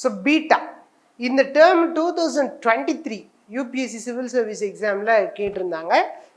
So beta இந்த term 2023 UPSC civil service எக்ஸாமில் கேட்டிருந்தாங்க.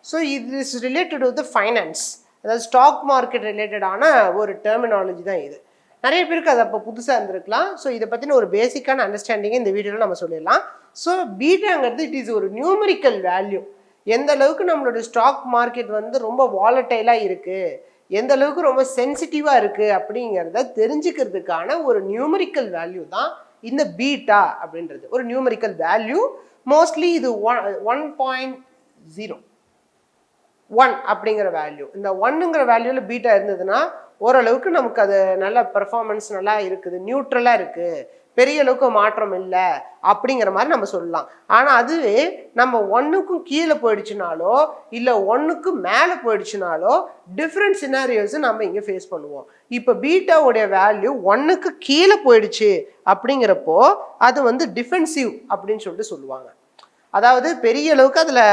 ஸோ இது இஸ் ரிலேட்டட் வித் ஃபைனான்ஸ், அதாவது ஸ்டாக் மார்க்கெட் ரிலேட்டடான ஒரு டெர்மினாலஜி தான் இது. நிறைய பேருக்கு அது அப்போ புதுசாக இருந்திருக்கலாம். ஸோ இதை பற்றின ஒரு பேசிக்கான அண்டர்ஸ்டாண்டிங்கை இந்த வீடியோவில் நம்ம சொல்லிடலாம். ஸோ பீட்டாங்கிறது இட் இஸ் ஒரு நியூமரிக்கல் வேல்யூ. எந்த அளவுக்கு நம்மளோட ஸ்டாக் மார்க்கெட் வந்து ரொம்ப வாலட்டைலாக இருக்குது, எந்த அளவுக்கு ரொம்ப சென்சிட்டிவாக இருக்குது அப்படிங்கிறத தெரிஞ்சுக்கிறதுக்கான ஒரு நியூமரிக்கல் வேல்யூ தான் இந்த பீட்டா அப்படின்றது. ஒரு நியூமரிக்கல் வேல்யூ. மோஸ்ட்லி இது 1.01 அப்படிங்கிற வேல்யூ. இந்த 1ங்கிற வேல்யூவில் பீட்டா இருந்ததுன்னா ஓரளவுக்கு நமக்கு அது நல்ல பெர்ஃபார்மன்ஸ் நல்லா இருக்குது, நியூட்ரலாக இருக்குது, பெரிய அளவுக்கு மாற்றம் இல்லை அப்படிங்கிற மாதிரி நம்ம சொல்லலாம். ஆனால் அதுவே நம்ம 1க்கும் கீழே போயிடுச்சுனாலோ இல்லை 1க்கு மேலே போயிடுச்சுனாலோ டிஃப்ரெண்ட் சினாரியோஸை நம்ம இங்கே ஃபேஸ் பண்ணுவோம். இப்போ பீட்டாவுடைய வேல்யூ 1க்கு கீழே போயிடுச்சு அப்படிங்கிறப்போ அது வந்து டிஃபென்சிவ் அப்படின்னு சொல்லிட்டு சொல்லுவாங்க. அதாவது பெரிய அளவுக்கு அதில்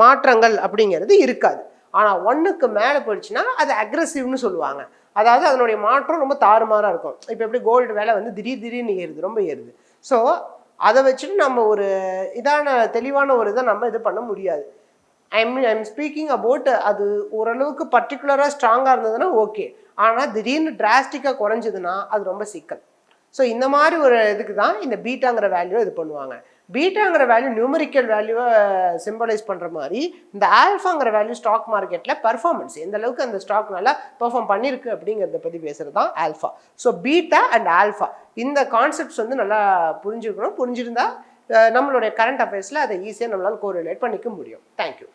மாற்றங்கள் அப்படிங்கிறது இருக்காது. ஆனால் 1க்கு மேலே போயிடுச்சுன்னா அது அக்ரெசிவ்னு சொல்லுவாங்க. அதாவது அதனுடைய மாற்றம் ரொம்ப தாறுமாறாக இருக்கும். இப்போ எப்படி கோல்டு விலை வந்து திடீர்னு ஏறுது, ரொம்ப ஏறுது. ஸோ அதை வச்சுட்டு நம்ம ஒரு தெளிவான ஒரு இதை நம்ம இது பண்ண முடியாது. ஐம் ஸ்பீக்கிங் அபவுட் அது ஓரளவுக்கு பர்டிகுலராக ஸ்ட்ராங்காக இருந்ததுன்னா ஓகே. ஆனால் திடீர்னு டிராஸ்டிக்காக குறைஞ்சதுன்னா அது ரொம்ப சிக்கல். ஸோ இந்த மாதிரி ஒரு இதுக்கு தான் இந்த பீட்டாங்கிற வேல்யூவை இது பண்ணுவாங்க. பீட்டாங்கிற வேல்யூ நியூமரிக்கல் வேல்யூவை சிம்பலைஸ் பண்ணுற மாதிரி இந்த ஆல்ஃபாங்கிற வேல்யூ ஸ்டாக் மார்க்கெட்டில் பர்ஃபார்மன்ஸ், எந்த அளவுக்கு அந்த ஸ்டாக் நல்லா பெர்ஃபார்ம் பண்ணியிருக்கு அப்படிங்கிறத பற்றி பேசுகிறது தான் alpha. So beta and alpha இந்த கான்செப்ட்ஸ் வந்து நல்லா புரிஞ்சுக்கணும். புரிஞ்சிருந்தா நம்மளுடைய கரண்ட் அஃபேர்ஸில் அதை ஈஸியாக நம்மளால் கோரிலேட் பண்ணிக்க முடியும். தேங்க்யூ.